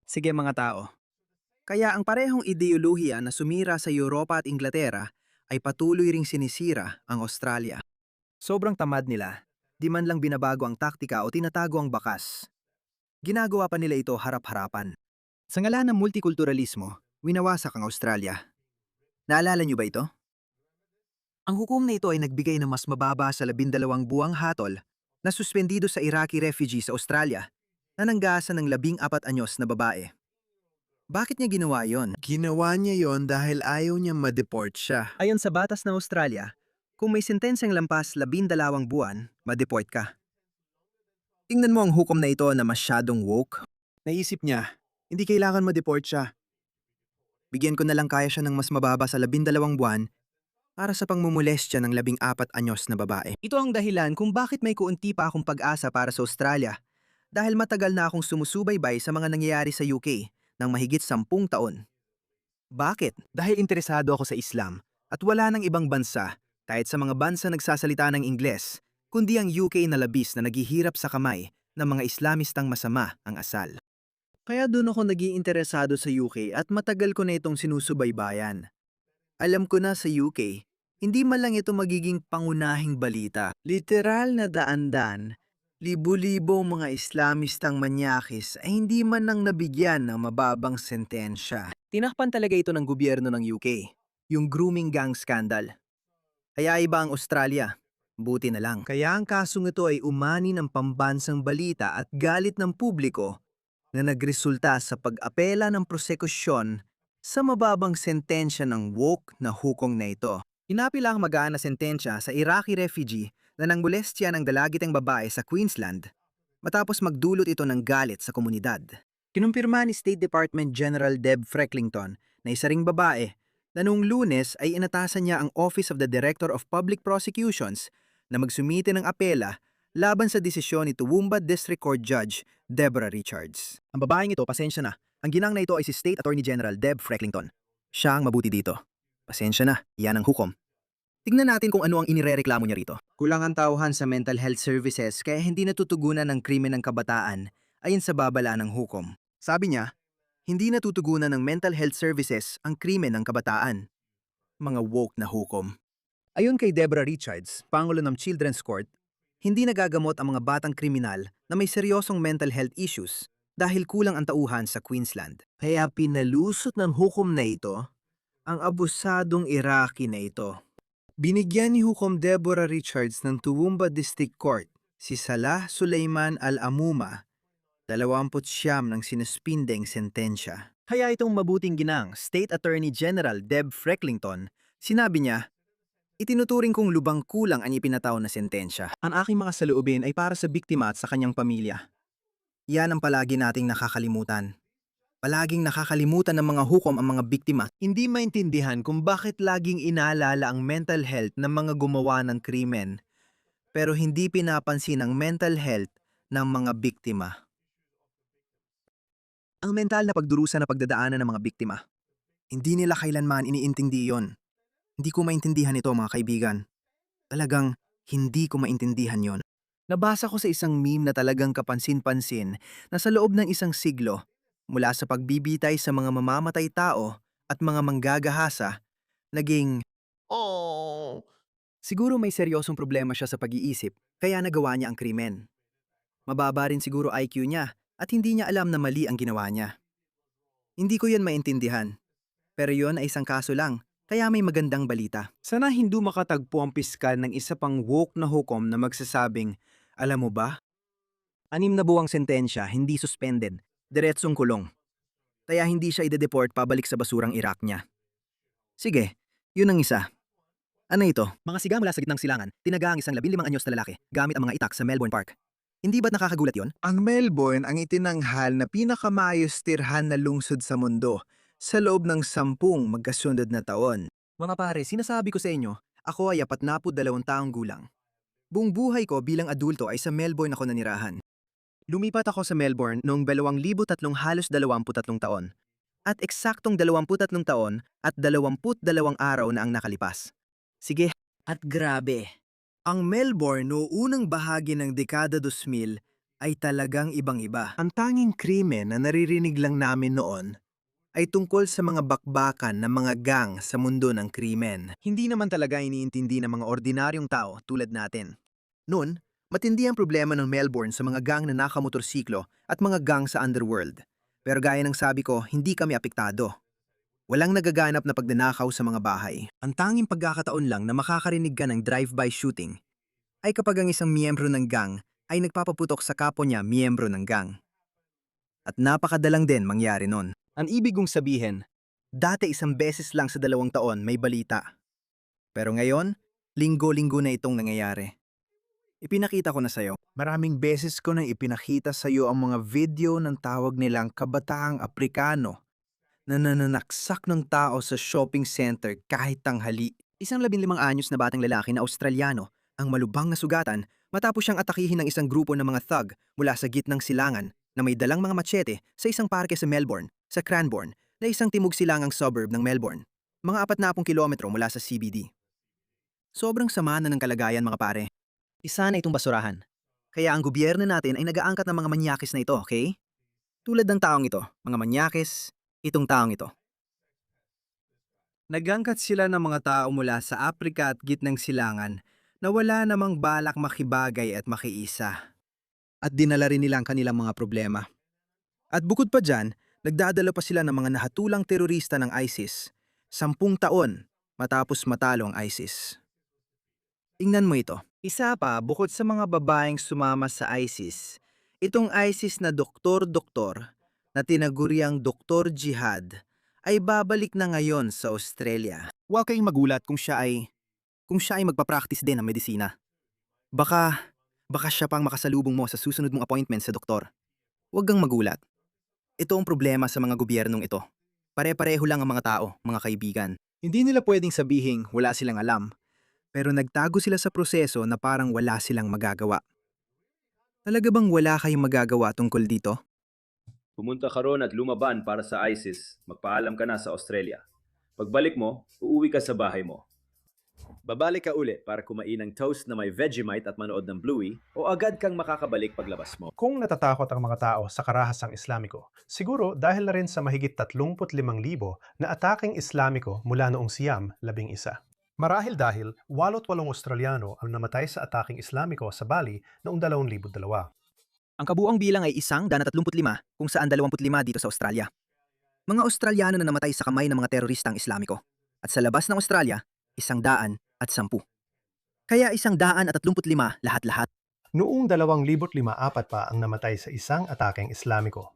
Sige mga tao. Kaya ang parehong ideolohiya na sumira sa Europa at Inglaterra ay patuloy ring sinisira ang Australia. Sobrang tamad nila. Di man lang binabago ang taktika o tinatago ang bakas. Ginagawa pa nila ito harap-harapan. Sa ngalan ng multikulturalismo, winawasak ang Australia. Naalala niyo ba ito? Ang hukom na ito ay nagbigay ng mas mababa sa 12 buwang hatol na suspendido sa Iraqi refugee sa Australia na nanggaasa ng 14 anyos na babae. Bakit niya ginawa yon? Ginawa niya yon dahil ayaw niya ma-deport siya. Ayon sa batas ng Australia, kung may sentensyang lampas 12 buwan, ma-deport ka. Tingnan mo ang hukom na ito na masyadong woke. Naisip niya, hindi kailangan ma-deport siya. Bigyan ko na lang kaya siya ng mas mababa sa 12 buwan para sa pangmumolestya ng 14 anyos na babae. Ito ang dahilan kung bakit may kuunti pa akong pag-asa para sa Australia. Dahil matagal na akong sumusubaybay sa mga nangyayari sa UK ng mahigit 10 taon. Bakit? Dahil interesado ako sa Islam at wala nang ibang bansa, kahit sa mga bansa nagsasalita ng Ingles, kundi ang UK na labis na naghihirap sa kamay ng mga Islamistang masama ang asal. Kaya doon ako naging interesado sa UK at matagal ko na itong sinusubaybayan. Alam ko na sa UK, hindi man lang ito magiging pangunahing balita. Literal na daan-daan, libo-libo mga Islamistang manyakis ay hindi man nang nabigyan ng mababang sentensya. Tinakpan talaga ito ng gobyerno ng UK, yung grooming gang scandal. Kaya iba ang Australia, buti na lang. Kaya ang kasong ito ay umani ng pambansang balita at galit ng publiko na nagresulta sa pag-apela ng prosekusyon sa mababang sentensya ng woke na hukong na ito. Inapila ang magaan na sentensya sa Iraqi refugee na nanggulestya ng dalagitang babae sa Queensland matapos magdulot ito ng galit sa komunidad. Kinumpirma ni State Department General Deb Frecklington na isa ring babae na noong Lunes ay inatasan niya ang Office of the Director of Public Prosecutions na magsumite ng apela laban sa desisyon ni Toowoomba District Court Judge Deborah Richards. Ang babaeng ito, pasensya na. Ang ginang na ito ay si State Attorney General Deb Frecklington. Siya ang mabuti dito. Pasensya na, yan ang hukom. Tignan natin kung ano ang inirereklamo niya rito. Kulang ang tauhan sa mental health services kaya hindi natutugunan ng krimen ng kabataan ayon sa babala ng hukom. Sabi niya, hindi natutugunan ng mental health services ang krimen ng kabataan. Mga woke na hukom. Ayon kay Deborah Richards, Pangulo ng Children's Court, hindi nagagamot ang mga batang kriminal na may seryosong mental health issues dahil kulang ang tauhan sa Queensland. Kaya pinalusot ng hukom na ito ang abusadong Iraqi na ito. Binigyan ni Hukom Deborah Richards ng Toowoomba District Court si Salah Sulaiman Al-Amuma, 29 ng sinuspindeng sentensya. Kaya itong mabuting ginang State Attorney General Deb Frecklington, sinabi niya, itinuturing kong lubang kulang ang ipinataw na sentensya. Ang aking mga saloobin ay para sa biktima at sa kanyang pamilya. Yan ang palagi nating nakakalimutan. Palaging nakakalimutan ng mga hukom ang mga biktima. Hindi maintindihan kung bakit laging inaalala ang mental health ng mga gumawa ng krimen, pero hindi pinapansin ang mental health ng mga biktima. Ang mental na pagdurusa na pagdadaanan ng mga biktima. Hindi nila kailanman iniintindi yon. Hindi ko maintindihan ito mga kaibigan. Talagang hindi ko maintindihan yon. Nabasa ko sa isang meme na talagang kapansin-pansin na sa loob ng isang siglo, mula sa pagbibitay sa mga mamamatay tao at mga manggagahasa, naging, oh, siguro may seryosong problema siya sa pag-iisip kaya nagawa niya ang krimen. Mababa rin siguro IQ niya at hindi niya alam na mali ang ginawa niya. Hindi ko yan maintindihan. Pero yon ay isang kaso lang, kaya may magandang balita. Sana hindi makatagpo ang piskal ng isa pang woke na hukom na magsasabing, alam mo ba? 6 na buwang sentensya, hindi suspended, diretsong kulong. Kaya hindi siya ide-deport pabalik sa basurang Iraq niya. Sige, yun ang isa. Ano ito? Mga siga mula sa gitnang silangan, tinaga ang isang 15 anyos na lalaki gamit ang mga itak sa Melbourne Park. Hindi ba't nakakagulat yon? Ang Melbourne ang itinanghal na pinakamayos tirhan na lungsod sa mundo sa loob ng 10 magkasunod na taon. Mga pare, sinasabi ko sa inyo, ako ay 42 taong gulang. Buong buhay ko bilang adulto ay sa Melbourne ako nanirahan. Lumipat ako sa Melbourne noong 2003 halos 23 taon. At eksaktong 23 taon at 22 araw na ang nakalipas. Sige, at grabe. Ang Melbourne noong unang bahagi ng dekada 2000 ay talagang ibang-iba. Ang tanging krimen na naririnig lang namin noon ay tungkol sa mga bakbakan ng mga gang sa mundo ng krimen. Hindi naman talaga iniintindi ng mga ordinaryong tao tulad natin. Noon, matindi ang problema ng Melbourne sa mga gang na nakamotorsiklo at mga gang sa underworld. Pero gaya ng sabi ko, hindi kami apektado. Walang nagaganap na pagnanakaw sa mga bahay. Ang tanging pagkakataon lang na makakarinig ka ng drive-by shooting ay kapag ang isang miyembro ng gang ay nagpapaputok sa kapwa niya miyembro ng gang. At napakadalang din mangyari nun. Ang ibig kong sabihin, dati isang beses lang sa 2 taon may balita. Pero ngayon, linggo-linggo na itong nangyayari. Ipinakita ko na sa'yo. Maraming beses ko nang ipinakita sa'yo ang mga video ng tawag nilang kabataang Aprikano na nananaksak ng tao sa shopping center kahit tanghali. Isang 15 anyos na batang lalaki na Australiano ang malubhang na sugatan matapos siyang atakihin ng isang grupo ng mga thug mula sa gitnang silangan na may dalang mga machete sa isang parke sa Melbourne, sa Cranbourne, na isang timog silangang suburb ng Melbourne. Mga 40 kilometro mula sa CBD. Sobrang sama na ng kalagayan mga pare. Isa na itong basurahan. Kaya ang gobyerno natin ay nag-aangkat ng mga manyakis na ito, okay? Tulad ng taong ito, mga manyakis, itong taong ito. Nagangkat sila ng mga tao mula sa Aprika at gitnang silangan na wala namang balak makibagay at makiisa. At dinala rin nila ang kanilang mga problema. At bukod pa dyan, nagdadala pa sila ng mga nahatulang terorista ng ISIS. 10 taon matapos matalo ang ISIS. Tingnan mo ito. Isa pa, bukod sa mga babaeng sumama sa ISIS, itong ISIS na doktor-doktor na tinaguriang Doktor Jihad ay babalik na ngayon sa Australia. Huwag kayong magulat kung siya ay magpa-practice din ng medisina. Baka siya pang makasalubong mo sa susunod mong appointment sa doktor. Huwag kang magulat. Ito ang problema sa mga gobyernong ito. Pare-pareho lang ang mga tao, mga kaibigan. Hindi nila pwedeng sabihing wala silang alam, pero nagtago sila sa proseso na parang wala silang magagawa. Talaga bang wala kayong magagawa tungkol dito? Pumunta ka ron at lumaban para sa ISIS, magpaalam ka na sa Australia. Pagbalik mo, uuwi ka sa bahay mo. Babalik ka uli para kumain ng toast na may Vegemite at manood ng Bluey o agad kang makakabalik paglabas mo. Kung natatakot ang mga tao sa karahasang Islamiko, siguro dahil na rin sa mahigit 35,000 na ataking Islamiko mula noong Siam, 11. Marahil dahil 88 Australiano ang namatay sa ataking Islamiko sa Bali noong 2002. Ang kabuang bilang ay 135 kung saan 25 dito sa Australia. Mga Australiano na namatay sa kamay ng mga teroristang Islamiko. At sa labas ng Australia, 110. Kaya 135 lahat-lahat. Noong 2005 pa ang namatay sa isang ataking Islamiko.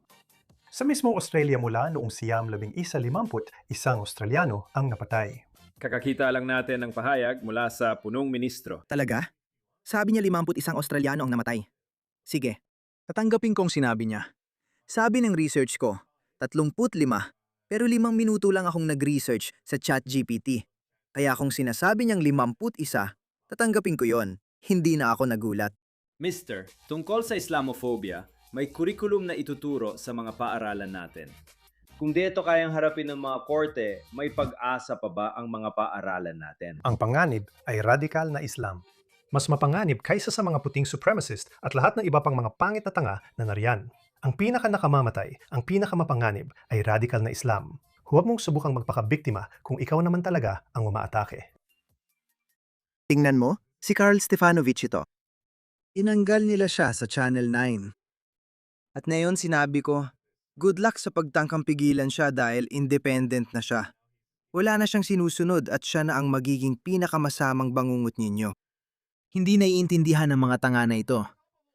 Sa mismong Australia mula noong Siam 1151 Australiano ang napatay. Kakakita lang natin ng pahayag mula sa punong ministro. Talaga? Sabi niya 51 Australiano ang namatay. Sige, tatanggapin kong sinabi niya. Sabi ng research ko, 35, pero 5 minuto lang akong nag-research sa ChatGPT. Kaya kung sinasabi niyang 51, tatanggapin ko yon. Hindi na ako nagulat. Mister, tungkol sa Islamophobia, may kurikulum na ituturo sa mga paaralan natin. Kung dito kayang harapin ng mga korte, may pag-asa pa ba ang mga paaralan natin? Ang panganib ay radikal na Islam. Mas mapanganib kaysa sa mga puting supremacist at lahat ng iba pang mga pangit na tanga na nariyan. Ang pinaka-nakamamatay, ang pinaka-mapanganib ay radikal na Islam. Huwag mong subukang magpakabiktima kung ikaw naman talaga ang umaatake. Tingnan mo, si Carl Stefanovic ito. Inanggal nila siya sa Channel 9. At ngayon sinabi ko, good luck sa pagtangkang pigilan siya dahil independent na siya. Wala na siyang sinusunod at siya na ang magiging pinakamasamang bangungot ninyo. Hindi naiintindihan ng mga tanga na ito.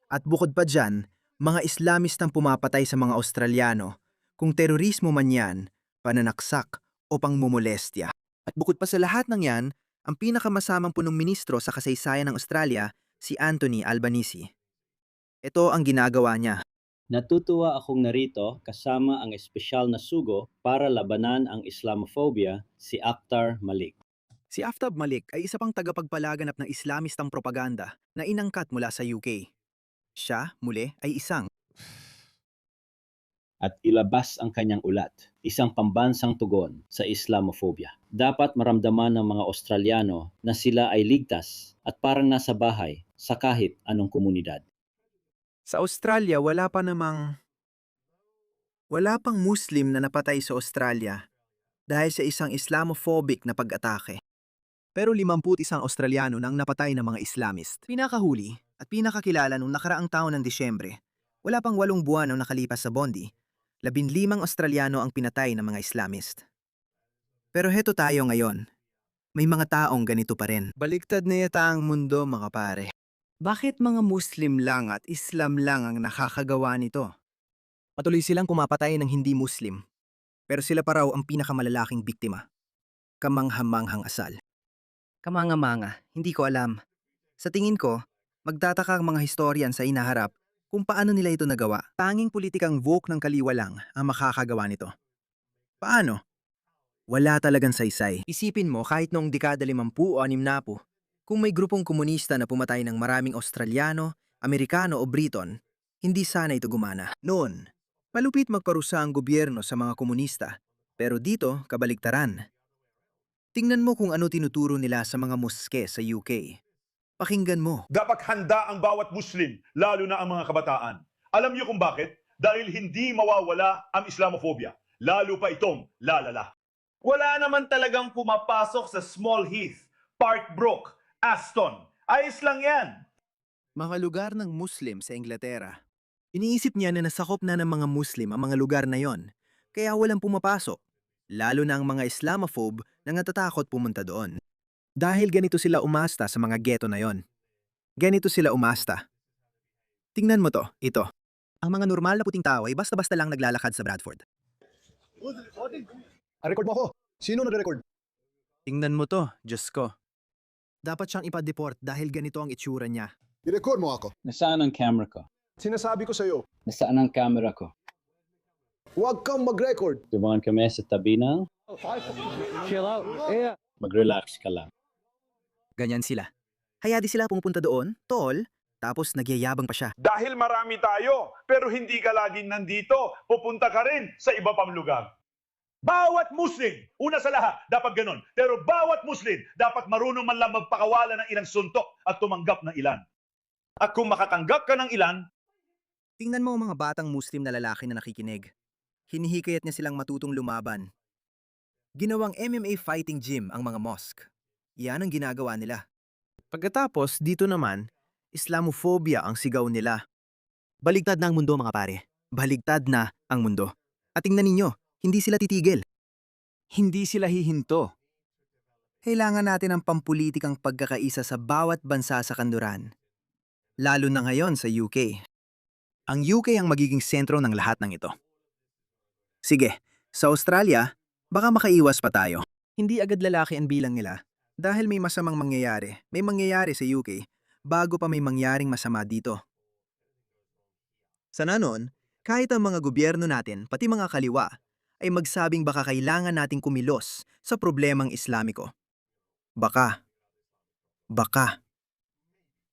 At bukod pa dyan, mga Islamistang pumapatay sa mga Australiano, kung terorismo man yan, pananaksak o pangmumolestya. At bukod pa sa lahat ng yan, ang pinakamasamang punong ministro sa kasaysayan ng Australia, si Anthony Albanese. Ito ang ginagawa niya. Natutuwa akong narito kasama ang espesyal na sugo para labanan ang Islamophobia, si Akhtar Malik. Si Aftab Malik ay isa pang tagapagpalaganap ng Islamistang propaganda na inangkat mula sa UK. Siya, muli, ay isang At ilabas ang kanyang ulat, isang pambansang tugon sa Islamophobia. Dapat maramdaman ng mga Australiano na sila ay ligtas at parang nasa bahay sa kahit anong komunidad. Sa Australia, wala pang Muslim na napatay sa Australia dahil sa isang Islamophobic na pag-atake. Pero 51 Australiano nang napatay ng mga Islamist. Pinakahuli at pinakakilala nung nakaraang taon ng Disyembre, wala pang 8 buwan ang nakalipas sa Bondi, 15 Australiano ang pinatay ng mga Islamist. Pero heto tayo ngayon. May mga taong ganito pa rin. Baliktad na yata ang mundo, mga pare. Bakit mga Muslim lang at Islam lang ang nakakagawa nito? Patuloy silang kumapatay ng hindi Muslim. Pero sila pa raw ang pinakamalalaking biktima. Kamanghamanghang asal. Kamanga-manga, hindi ko alam. Sa tingin ko, magtataka ang mga historian sa inaharap kung paano nila ito nagawa. Tanging politikang woke ng kaliwa lang ang makakagawa nito. Paano? Wala talagang saysay. Isipin mo kahit noong dekada 50 o 60, kung may grupong komunista na pumatay ng maraming Australiano, Amerikano o Briton, hindi sana ito gumana. Noon, malupit magparusa ang gobyerno sa mga komunista, pero dito kabaligtaran. Tingnan mo kung ano tinuturo nila sa mga moske sa UK. Pakinggan mo. Dapat handa ang bawat Muslim, lalo na ang mga kabataan. Alam niyo kung bakit? Dahil hindi mawawala ang Islamophobia, lalo pa itong lalala. Wala naman talagang pumapasok sa Small Heath, Park Brook, Aston. Ayos lang yan. Mga lugar ng Muslim sa Inglaterra. Iniisip niya na nasakop na ng mga Muslim ang mga lugar na yon, kaya walang pumapasok, lalo na ang mga Islamophobe na natatakot pumunta doon. Dahil ganito sila umasta sa mga ghetto na yon. Ganito sila umasta. Tingnan mo to, ito. Ang mga normal na puting tao ay basta-basta lang naglalakad sa Bradford. Record mo ako. Sino nagre-record? Tingnan mo to, Diyos ko. Dapat siyang ipa-deport dahil ganito ang itsura niya. I-record mo ako. Nasaan ang camera ko? Sinasabi ko sa'yo, Nasaan ang camera ko? huwag kang mag-record. Dumaan kami sa tabi na. Chill out. Yeah. Mag-relax ka lang. Ganyan sila. Kaya di sila pumupunta doon, tol, tapos nagyayabang pa siya. Dahil marami tayo, pero hindi ka laging nandito. Pupunta ka rin sa iba pang lugar. Bawat Muslim, una sa lahat, dapat ganon. Pero bawat Muslim, dapat marunong man lang magpakawala ng ilang suntok at tumanggap ng ilan. At kung makatanggap ka ng ilan, Tingnan mo ang mga batang Muslim na lalaki na nakikinig. Hinihikayat niya silang matutong lumaban. Ginawang MMA fighting gym ang mga mosque. Yan ang ginagawa nila. Pagkatapos, dito naman, Islamophobia ang sigaw nila. Baligtad na ang mundo, mga pare. Baligtad na ang mundo. At tingnan ninyo, hindi sila titigil. Hindi sila hihinto. Kailangan natin ang pampulitikang pagkakaisa sa bawat bansa sa kanluran. Lalo na ngayon sa UK. Ang UK ang magiging sentro ng lahat ng ito. Sige, sa Australia, baka makaiwas pa tayo. Hindi agad lalaki ang bilang nila dahil may masamang mangyayari. May mangyayari sa UK bago pa may mangyaring masama dito. Sana noon, kahit ang mga gobyerno natin, pati mga kaliwa, ay magsabing baka kailangan nating kumilos sa problemang Islamiko. Baka.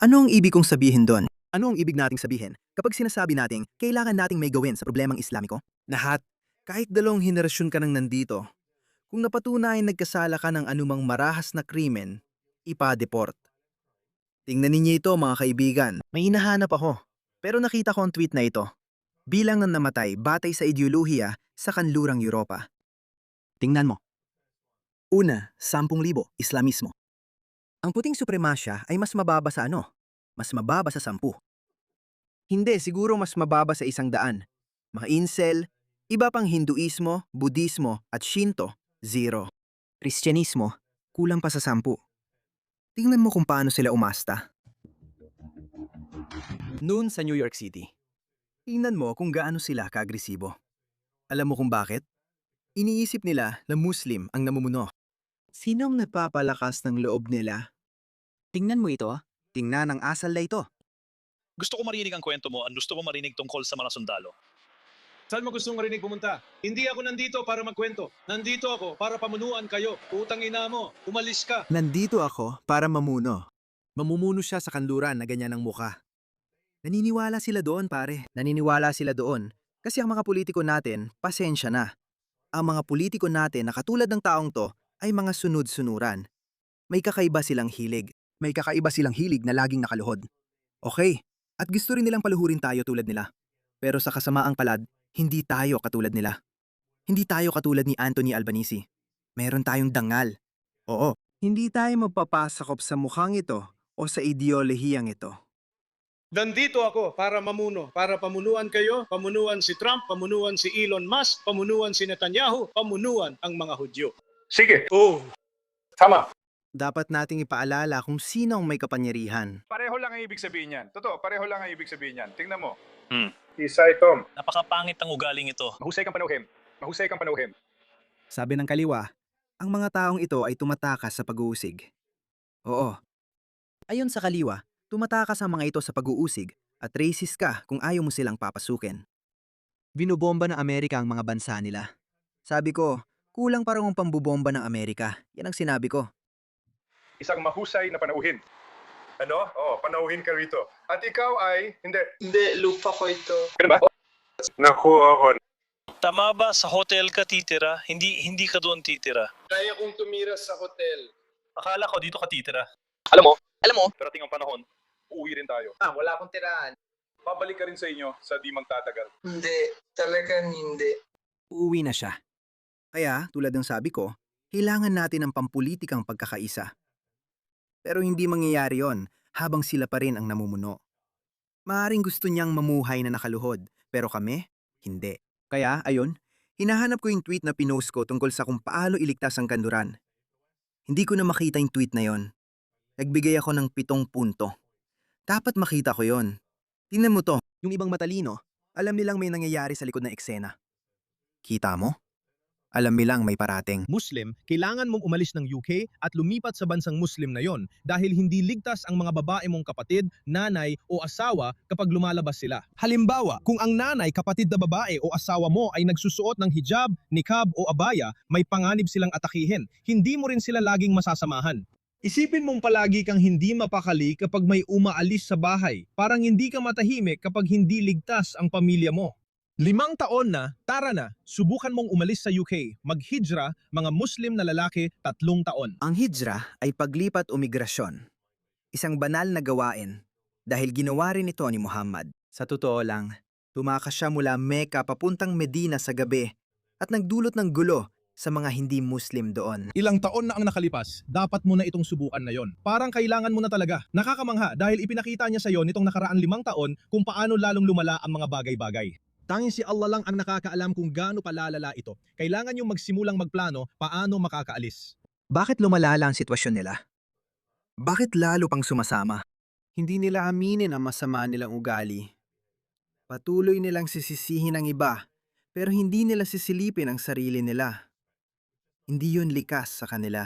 Ano ang ibig kong sabihin doon? Ano ang ibig nating sabihin kapag sinasabi nating kailangan nating may gawin sa problemang Islamiko? Lahat, kahit 2 henerasyon ka nang nandito, kung napatunayan nagkasala ka ng anumang marahas na krimen, ipa-deport. Tingnan ninyo ito, mga kaibigan. May hinahanap ako, pero nakita ko ang tweet na ito. Bilang ng namatay batay sa ideolohiya sa kanlurang Europa. Tingnan mo. Una, 10,000 Islamismo. Ang puting supremasya ay mas mababa sa ano? Mas mababa sa 10. Hindi, siguro mas mababa sa 100. Mga incel, iba pang Hinduismo, Budismo at Shinto, 0. Kristyanismo, kulang pa sa 10. Tingnan mo kung paano sila umasta. Noon sa New York City. Tingnan mo kung gaano sila kaagresibo. Alam mo kung bakit? Iniisip nila na Muslim ang namumuno. Sinong nagpapalakas ng loob nila? Tingnan mo ito. Tingnan ang asal na ito. Gusto ko marinig ang kwento mo. Ang gusto mo marinig tungkol sa mga sundalo. Saan mo gustong marinig pumunta? Hindi ako nandito para magkwento. Nandito ako para pamunuan kayo. Utang ina mo, umalis ka. Nandito ako para mamuno. Mamumuno siya sa kanluran na ganyan ang muka. Naniniwala sila doon, pare. Naniniwala sila doon kasi ang mga politiko natin, pasensya na. Ang mga politiko natin na katulad ng taong to ay mga sunod-sunuran. May kakaiba silang hilig. May kakaiba silang hilig na laging nakaluhod. Okay, At gusto rin nilang paluhurin tayo tulad nila. Pero sa kasamaang palad, hindi tayo katulad nila. Hindi tayo katulad ni Anthony Albanese. Meron tayong dangal. Oo, Hindi tayo magpapasakop sa mukhang ito o sa ideolohiyang ito. Nandito ako para mamuno, para pamunuan kayo, pamunuan si Trump, pamunuan si Elon Musk, pamunuan si Netanyahu, pamunuan ang mga Hudyo. Sige. Oh, Tama. Dapat nating ipaalala kung sino ang may kapangyarihan. Pareho lang ang ibig sabihin yan. Totoo, pareho lang ang ibig sabihin yan. Tingnan mo. Isay Tom. Napakapangit ang ugaling ito. Mahusay kang panuhin. Mahusay kang panuhin. sabi ng kaliwa, ang mga taong ito ay tumatakas sa pag-uusig. Oo. Ayon sa kaliwa, tumatakas ang mga ito sa pag-uusig at racist ka kung ayaw mo silang papasukin. Binubomba ng Amerika ang mga bansa nila. Sabi ko, kulang parang ang pambubomba ng Amerika. Yan ang sinabi ko. Isang mahusay na panauhin. Ano? Oo, panauhin ka rito. At ikaw ay, hindi. Hindi, lupa ko ito. Ganun ba? Nakuha ko. Tama ba sa hotel ka titira? Hindi ka doon titira. Kaya kong tumira sa hotel. Akala ko dito ka titira. Alam mo? Darating ang panahon, uuwi rin tayo. Wala akong tiraan. Babalik ka rin sa inyo sa di magtatagal. Hindi, talagang hindi. Uuwi na siya. Kaya, tulad ng sabi ko, kailangan natin ng pampulitikang pagkakaisa. Pero hindi mangyayari yon habang sila pa rin ang namumuno. Maaring gusto niyang mamuhay na nakaluhod, pero kami, hindi. Kaya, ayun, hinahanap ko yung tweet na pinost ko tungkol sa kung paano iligtas ang kanduran. Hindi ko na makita yung tweet na yon. Nagbigay ako ng 7 punto. Dapat makita ko yon. Tingnan mo to, yung ibang matalino, alam nilang may nangyayari sa likod ng eksena. Kita mo? Alam nilang may parating. Muslim, kailangan mong umalis ng UK at lumipat sa bansang Muslim na yon dahil hindi ligtas ang mga babae mong kapatid, nanay o asawa kapag lumalabas sila. Halimbawa, kung ang nanay, kapatid na babae o asawa mo ay nagsusuot ng hijab, niqab o abaya, may panganib silang atakihin. Hindi mo rin sila laging masasamahan. Isipin mong palagi kang hindi mapakali kapag may umaalis sa bahay. Parang hindi ka matahimik kapag hindi ligtas ang pamilya mo. 5 taon na, tara na, subukan mong umalis sa UK, maghijra, mga Muslim na lalaki, 3 taon. Ang hijra ay paglipat o migrasyon. Isang banal na gawain dahil ginawa rin ito ni Muhammad. Sa totoo lang, tumakas siya mula Mecca papuntang Medina sa gabi at nagdulot ng gulo sa mga hindi Muslim doon. Ilang taon na ang nakalipas, dapat mo na itong subukan na yon. Parang kailangan mo na talaga. Nakakamangha dahil ipinakita niya sa iyo nitong nakaraan 5 taon kung paano lalong lumala ang mga bagay-bagay. Tanging si Allah lang ang nakakaalam kung gaano kalalala ito. Kailangan yung magsimulang magplano paano makakaalis. Bakit lumalala ang sitwasyon nila? Bakit lalo pang sumasama? Hindi nila aminin ang masama nilang ugali. Patuloy nilang sisisihin ang iba, pero hindi nila sisilipin ang sarili nila. Hindi yun likas sa kanila.